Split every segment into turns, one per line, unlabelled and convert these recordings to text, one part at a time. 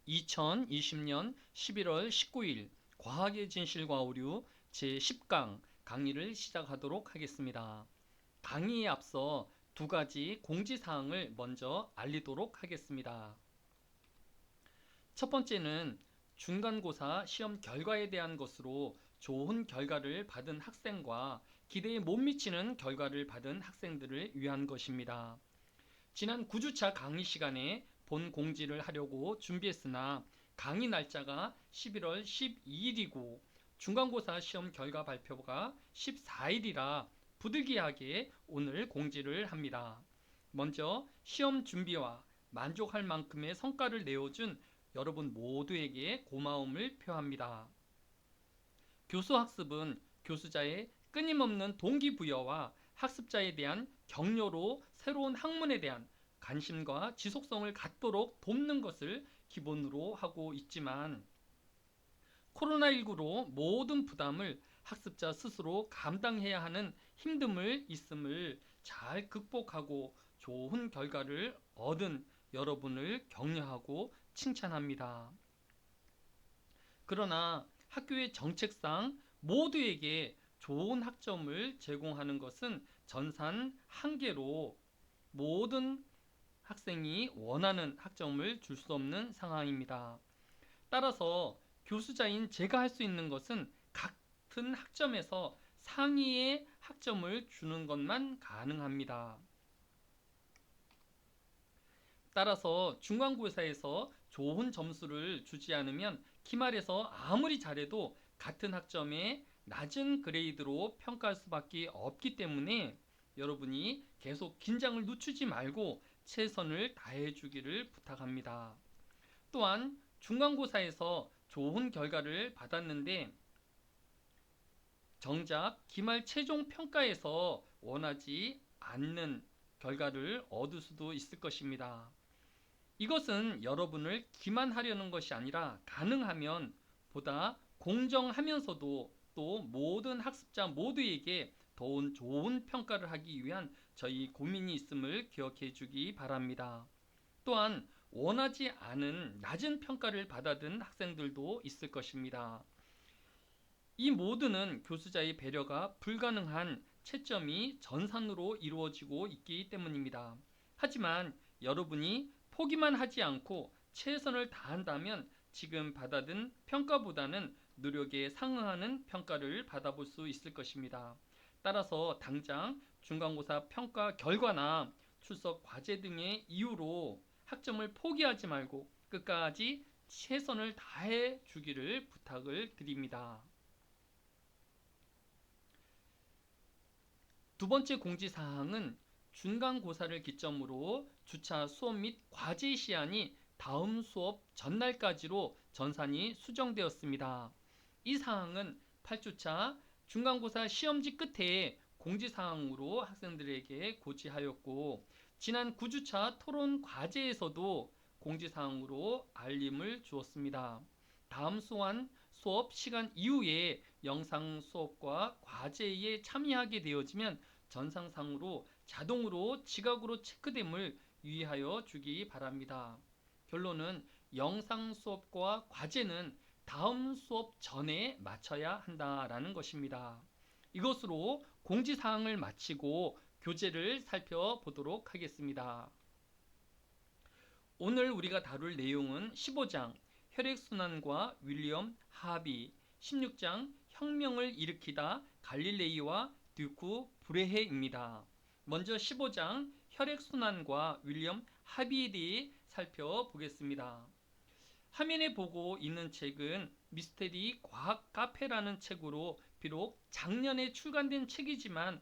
2020년 11월 19일 과학의 진실과 오류 제10강 강의를 시작하도록 하겠습니다. 강의에 앞서 두 가지 공지사항을 먼저 알리도록 하겠습니다. 첫 번째는 중간고사 시험 결과에 대한 것으로 좋은 결과를 받은 학생과 기대에 못 미치는 결과를 받은 학생들을 위한 것입니다. 지난 9주차 강의 시간에 본 공지를 하려고 준비했으나 강의 날짜가 11월 12일이고 중간고사 시험 결과 발표가 14일이라 부득이하게 오늘 공지를 합니다. 먼저 시험 준비와 만족할 만큼의 성과를 내어준 여러분 모두에게 고마움을 표합니다. 교수학습은 교수자의 끊임없는 동기부여와 학습자에 대한 격려로 새로운 학문에 대한 관심과 지속성을 갖도록 돕는 것을 기본으로 하고 있지만 코로나19로 모든 부담을 학습자 스스로 감당해야 하는 힘듦을 있음을 잘 극복하고 좋은 결과를 얻은 여러분을 격려하고 칭찬합니다. 그러나 학교의 정책상 모두에게 좋은 학점을 제공하는 것은 전산 한계로 모든 학생이 원하는 학점을 줄 수 없는 상황입니다. 따라서 교수자인 제가 할 수 있는 것은 같은 학점에서 상위의 학점을 주는 것만 가능합니다. 따라서 중간고사에서 좋은 점수를 주지 않으면 기말에서 아무리 잘해도 같은 학점에 낮은 그레이드로 평가할 수밖에 없기 때문에 여러분이 계속 긴장을 늦추지 말고 최선을 다해 주기를 부탁합니다. 또한 중간고사에서 좋은 결과를 받았는데 정작 기말 최종 평가에서 원하지 않는 결과를 얻을 수도 있을 것입니다. 이것은 여러분을 기만하려는 것이 아니라 가능하면 보다 공정하면서도 또 모든 학습자 모두에게 더 좋은 평가를 하기 위한 저희 고민이 있음을 기억해 주기 바랍니다. 또한 원하지 않은 낮은 평가를 받아든 학생들도 있을 것입니다. 이 모두는 교수자의 배려가 불가능한 채점이 전산으로 이루어지고 있기 때문입니다. 하지만 여러분이 포기만 하지 않고 최선을 다한다면 지금 받아든 평가보다는 노력에 상응하는 평가를 받아볼 수 있을 것입니다. 따라서 당장 중간고사 평가 결과나 출석 과제 등의 이유로 학점을 포기하지 말고 끝까지 최선을 다해 주기를 부탁을 드립니다. 두 번째 공지사항은 중간고사를 기점으로 주차 수업 및 과제 시한이 다음 수업 전날까지로 전산이 수정되었습니다. 이 사항은 8주차 중간고사 시험지 끝에 공지사항으로 학생들에게 고지하였고 지난 9주차 토론 과제에서도 공지사항으로 알림을 주었습니다. 다음 수업 시간 이후에 영상 수업과 과제에 참여하게 되어지면 전상상으로 자동으로 지각으로 체크됨을 유의하여 주기 바랍니다. 결론은 영상 수업과 과제는 다음 수업 전에 마쳐야 한다라는 것입니다. 이것으로 공지사항을 마치고 교재를 살펴보도록 하겠습니다. 오늘 우리가 다룰 내용은 15장 혈액순환과 윌리엄 하비, 16장 혁명을 일으키다 갈릴레이와 듀크 브레헤입니다. 먼저 15장 혈액순환과 윌리엄 하비에 대해 살펴보겠습니다. 화면에 보고 있는 책은 미스테리 과학 카페라는 책으로 비록 작년에 출간된 책이지만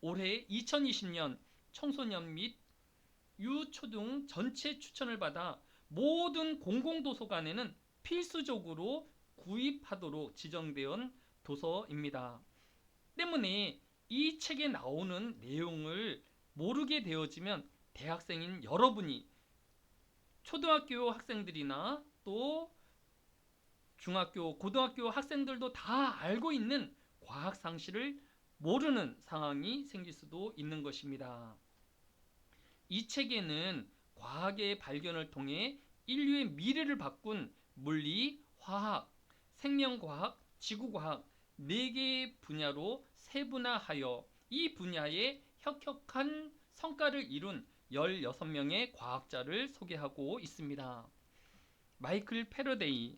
올해 2020년 청소년 및 유초등 전체 추천을 받아 모든 공공도서관에는 필수적으로 구입하도록 지정된 도서입니다. 때문에 이 책에 나오는 내용을 모르게 되어지면 대학생인 여러분이 초등학교 학생들이나 또 중학교, 고등학교 학생들도 다 알고 있는 과학 상식을 모르는 상황이 생길 수도 있는 것입니다. 이 책에는 과학의 발견을 통해 인류의 미래를 바꾼 물리, 화학, 생명과학, 지구과학 4개의 분야로 세분화하여 이 분야에 혁혁한 성과를 이룬 16명의 과학자를 소개하고 있습니다. 마이클 패러데이,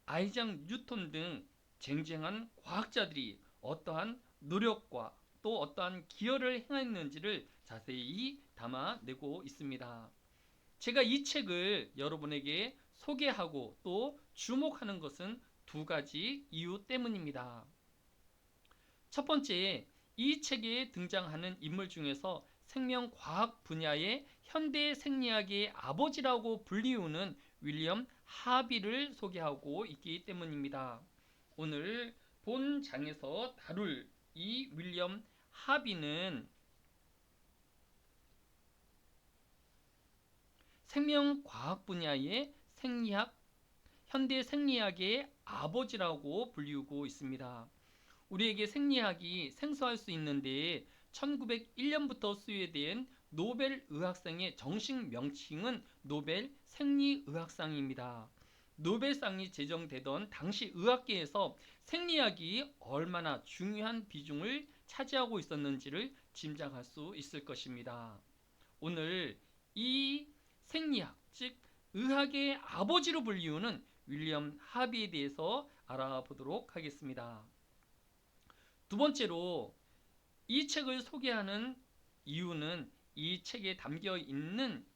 아이작 뉴턴 등 쟁쟁한 과학자들이 어떠한 노력과 또 어떠한 기여를 행했는지를 자세히 담아내고 있습니다. 제가 이 책을 여러분에게 소개하고 또 주목하는 것은 2가지 이유 때문입니다. 첫 번째, 이 책에 등장하는 인물 중에서 생명과학 분야의 현대 생리학의 아버지라고 불리우는 윌리엄 하비를 소개하고 있기 때문입니다. 오늘 본 장에서 다룰 이 윌리엄 하비는 생명과학 분야의 생리학, 현대 생리학의 아버지라고 불리우고 있습니다. 우리에게 생리학이 생소할 수 있는데 1901년부터 수여된 노벨 의학상의 정식 명칭은 노벨 생리의학상입니다. 노벨상이 제정되던 당시 의학계에서 생리학이 얼마나 중요한 비중을 차지하고 있었는지를 짐작할 수 있을 것입니다. 오늘 이 생리학, 즉 의학의 아버지로 불리우는 윌리엄 하비에 대해서 알아보도록 하겠습니다. 두 번째로 이 책을 소개하는 이유는 이 책에 담겨 있는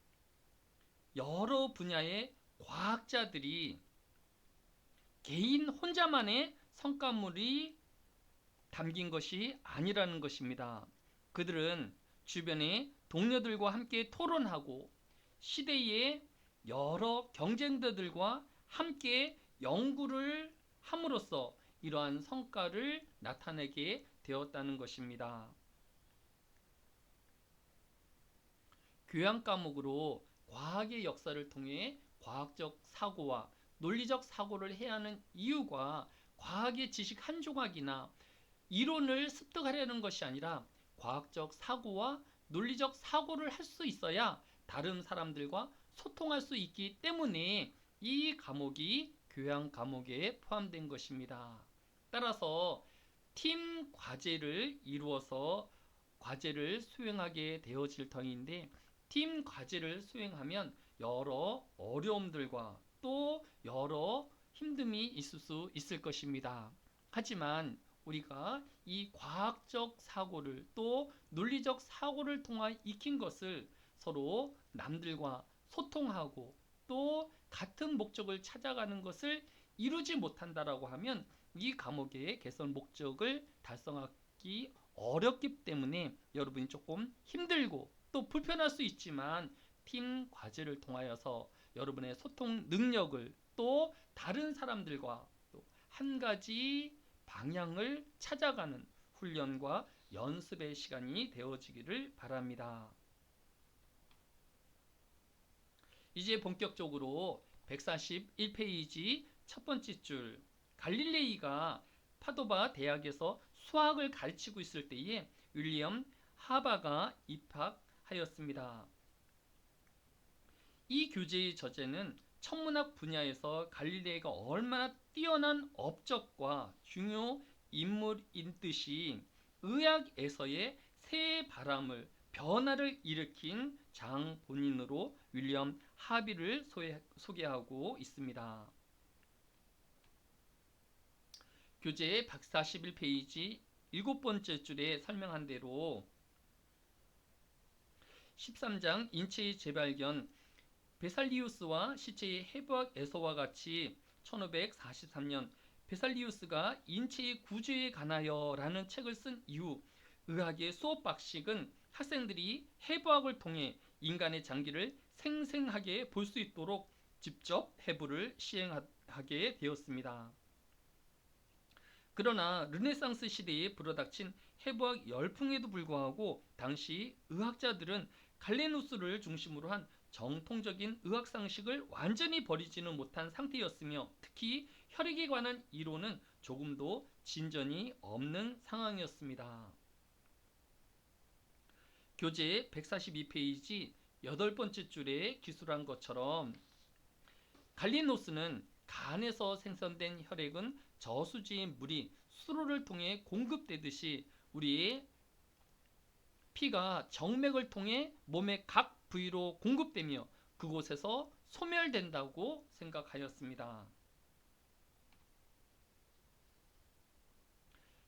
여러 분야의 과학자들이 개인 혼자만의 성과물이 담긴 것이 아니라는 것입니다. 그들은 주변의 동료들과 함께 토론하고 시대의 여러 경쟁자들과 함께 연구를 함으로써 이러한 성과를 나타내게 되었다는 것입니다. 교양 과목으로 과학의 역사를 통해 과학적 사고와 논리적 사고를 해야 하는 이유가 과학의 지식 한 조각이나 이론을 습득하려는 것이 아니라 과학적 사고와 논리적 사고를 할 수 있어야 다른 사람들과 소통할 수 있기 때문에 이 과목이 교양 과목에 포함된 것입니다. 따라서 팀 과제를 이루어서 과제를 수행하게 되어질 터인데 팀 과제를 수행하면 여러 어려움들과 또 여러 힘듦이 있을 수 있을 것입니다. 하지만 우리가 이 과학적 사고를 또 논리적 사고를 통해 익힌 것을 서로 남들과 소통하고 또 같은 목적을 찾아가는 것을 이루지 못한다라고 하면 이 과목의 개선 목적을 달성하기 어렵기 때문에 여러분이 조금 힘들고 또 불편할 수 있지만 팀 과제를 통하여서 여러분의 소통 능력을 또 다른 사람들과 또 한 가지 방향을 찾아가는 훈련과 연습의 시간이 되어지기를 바랍니다. 이제 본격적으로 141페이지 첫 번째 줄, 갈릴레이가 파도바 대학에서 수학을 가르치고 있을 때에 윌리엄 하바가 입학하였습니다. 이 교재의 저자는 천문학 분야에서 갈릴레이가 얼마나 뛰어난 업적과 중요 인물인 듯이 의학에서의 새 바람을 변화를 일으킨 장본인으로 윌리엄 하비를 소개하고 있습니다. 교재 141페이지 7번째 줄에 설명한 대로 13장 인체의 재발견, 베살리우스와 시체의 해부학에서와 같이 1543년 베살리우스가 인체의 구조에 관하여 라는 책을 쓴 이후 의학의 수업 방식은 학생들이 해부학을 통해 인간의 장기를 생생하게 볼 수 있도록 직접 해부를 시행하게 되었습니다. 그러나 르네상스 시대에 불어닥친 해부학 열풍에도 불구하고 당시 의학자들은 갈레누스를 중심으로 한 정통적인 의학 상식을 완전히 버리지는 못한 상태였으며 특히 혈액에 관한 이론은 조금도 진전이 없는 상황이었습니다. 교재 142페이지 8번째 줄에 기술한 것처럼 갈리노스는 간에서 생성된 혈액은 저수지의 물이 수로를 통해 공급되듯이 우리의 피가 정맥을 통해 몸의 각 부위로 공급되며 그곳에서 소멸된다고 생각하였습니다.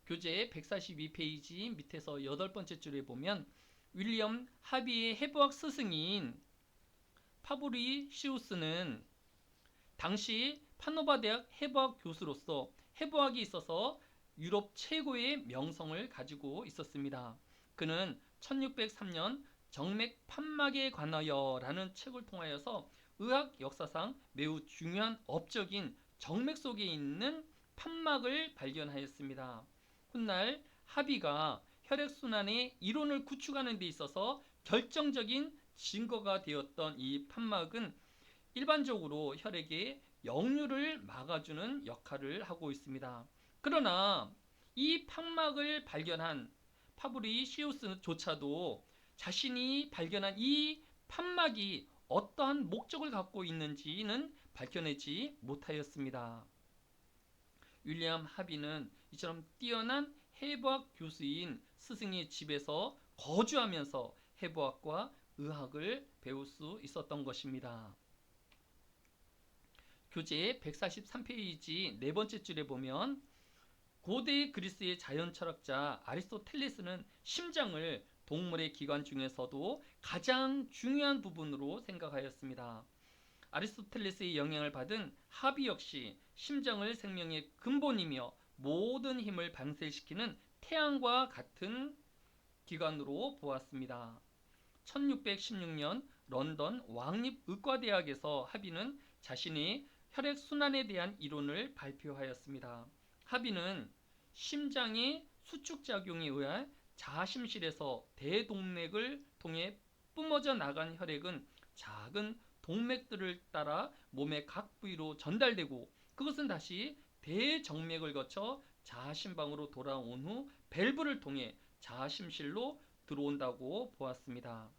교재 142페이지 밑에서 8번째 줄에 보면 윌리엄 하비의 해부학 스승인 파브리시우스는 당시 파노바 대학 해부학 교수로서 해부학에 있어서 유럽 최고의 명성을 가지고 있었습니다. 그는 1603년 정맥 판막에 관하여 라는 책을 통하여서 의학 역사상 매우 중요한 업적인 정맥 속에 있는 판막을 발견하였습니다. 훗날 하비가 혈액순환의 이론을 구축하는 데 있어서 결정적인 증거가 되었던 이 판막은 일반적으로 혈액의 역류를 막아주는 역할을 하고 있습니다. 그러나 이 판막을 발견한 파브리시우스조차도 자신이 발견한 이 판막이 어떠한 목적을 갖고 있는지는 밝혀내지 못하였습니다. 윌리엄 하비는 이처럼 뛰어난 해부학 교수인 스승의 집에서 거주하면서 해부학과 의학을 배울 수 있었던 것입니다. 교재 143페이지 네 번째 줄에 보면 고대 그리스의 자연 철학자 아리스토텔레스는 심장을 동물의 기관 중에서도 가장 중요한 부분으로 생각하였습니다. 아리스토텔레스의 영향을 받은 하비 역시 심장을 생명의 근본이며 모든 힘을 방쇄시키는 태양과 같은 기관으로 보았습니다. 1616년 런던 왕립의과대학에서 하비는 자신의 혈액순환에 대한 이론을 발표하였습니다. 하비는 심장의 수축작용에 의한 자심실에서 대동맥을 통해 뿜어져 나간 혈액은 작은 동맥들을 따라 몸의 각 부위로 전달되고 그것은 다시 대정맥을 거쳐 자심방으로 돌아온 후 밸브를 통해 자심실로 들어온다고 보았습니다.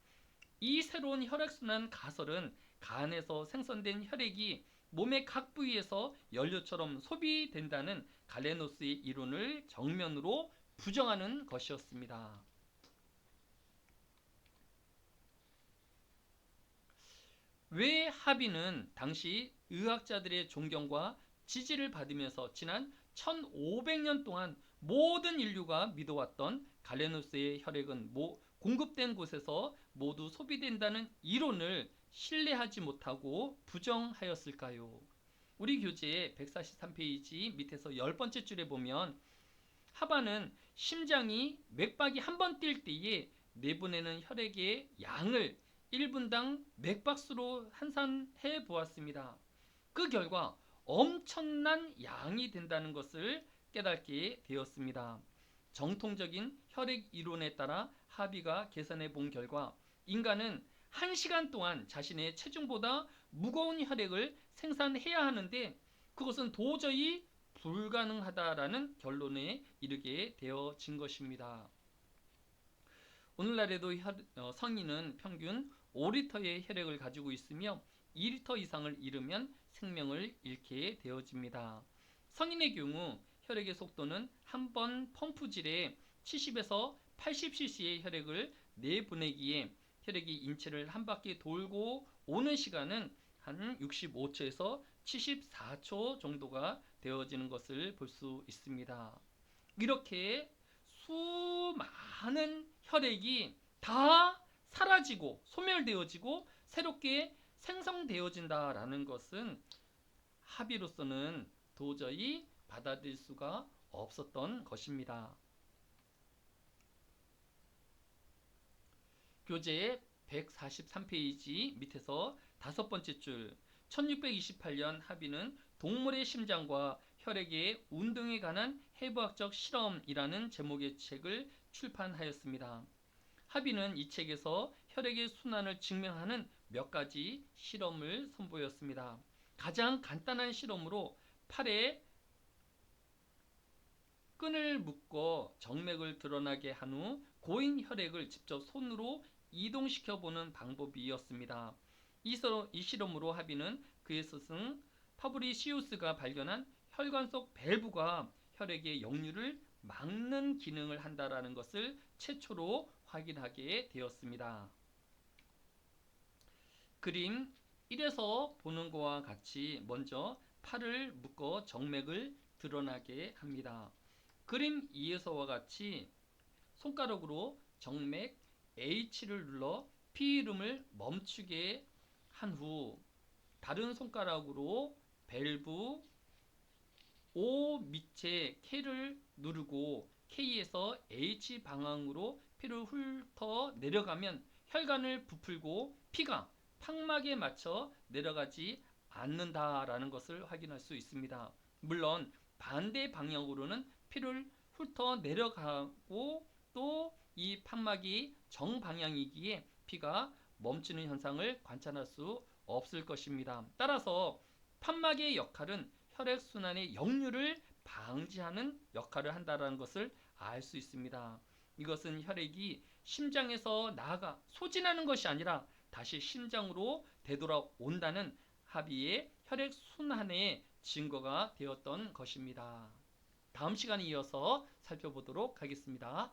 이 새로운 혈액순환 가설은 간에서 생성된 혈액이 몸의 각 부위에서 연료처럼 소비된다는 갈레노스의 이론을 정면으로 부정하는 것이었습니다. 왜 하비는 당시 의학자들의 존경과 지지를 받으면서 지난 1500년 동안 모든 인류가 믿어왔던 갈레노스의 혈액은 공급된 곳에서 모두 소비된다는 이론을 신뢰하지 못하고 부정하였을까요? 우리 교재 143페이지 밑에서 10번째 줄에 보면 하바는 심장이 맥박이 한 번 뛸 때에 내보내는 혈액의 양을 1분당 맥박수로 환산해 보았습니다. 그 결과 엄청난 양이 된다는 것을 깨닫게 되었습니다. 정통적인 혈액 이론에 따라 하비가 계산해 본 결과 인간은 1시간 동안 자신의 체중보다 무거운 혈액을 생산해야 하는데 그것은 도저히 불가능하다라는 결론에 이르게 되어진 것입니다. 오늘날에도 성인은 평균 5리터의 혈액을 가지고 있으며 2리터 이상을 잃으면 생명을 잃게 되어집니다. 성인의 경우 혈액의 속도는 한 번 펌프질에 70에서 80cc의 혈액을 내보내기에 혈액이 인체를 한 바퀴 돌고 오는 시간은 한 65초에서 74초 정도가 되어지는 것을 볼 수 있습니다. 이렇게 수많은 혈액이 다 사라지고 소멸되어지고 새롭게 생성되어진다라는 것은 하비로서는 도저히 받아들일 수가 없었던 것입니다. 교재 143페이지 밑에서 5번째 줄 1628년 하비는 동물의 심장과 혈액의 운동에 관한 해부학적 실험이라는 제목의 책을 출판하였습니다. 하비는 이 책에서 혈액의 순환을 증명하는 몇 가지 실험을 선보였습니다. 가장 간단한 실험으로 팔에 끈을 묶어 정맥을 드러나게 한 후 고인 혈액을 직접 손으로 이동시켜 보는 방법이었습니다. 이 실험으로 하비는 그의 스승 파브리시우스가 발견한 혈관 속 밸브가 혈액의 역류를 막는 기능을 한다라는 것을 최초로 확인하게 되었습니다. 그림 1에서 보는 것과 같이 먼저 팔을 묶어 정맥을 드러나게 합니다. 그림 2에서와 같이 손가락으로 정맥 H를 눌러 피 흐름을 멈추게 한 후 다른 손가락으로 밸브 O 밑에 K를 누르고 K에서 H 방향으로 피를 훑어 내려가면 혈관을 부풀고 피가 팡막에 맞춰 내려가지 않는다라는 것을 확인할 수 있습니다. 물론 반대 방향으로는 피를 훑어 내려가고 또 이 팡막이 정방향이기에 피가 멈추는 현상을 관찰할 수 없을 것입니다. 따라서 판막의 역할은 혈액순환의 역류를 방지하는 역할을 한다는 것을 알 수 있습니다. 이것은 혈액이 심장에서 나아가 소진하는 것이 아니라 다시 심장으로 되돌아온다는 합의의 혈액순환의 증거가 되었던 것입니다. 다음 시간에 이어서 살펴보도록 하겠습니다.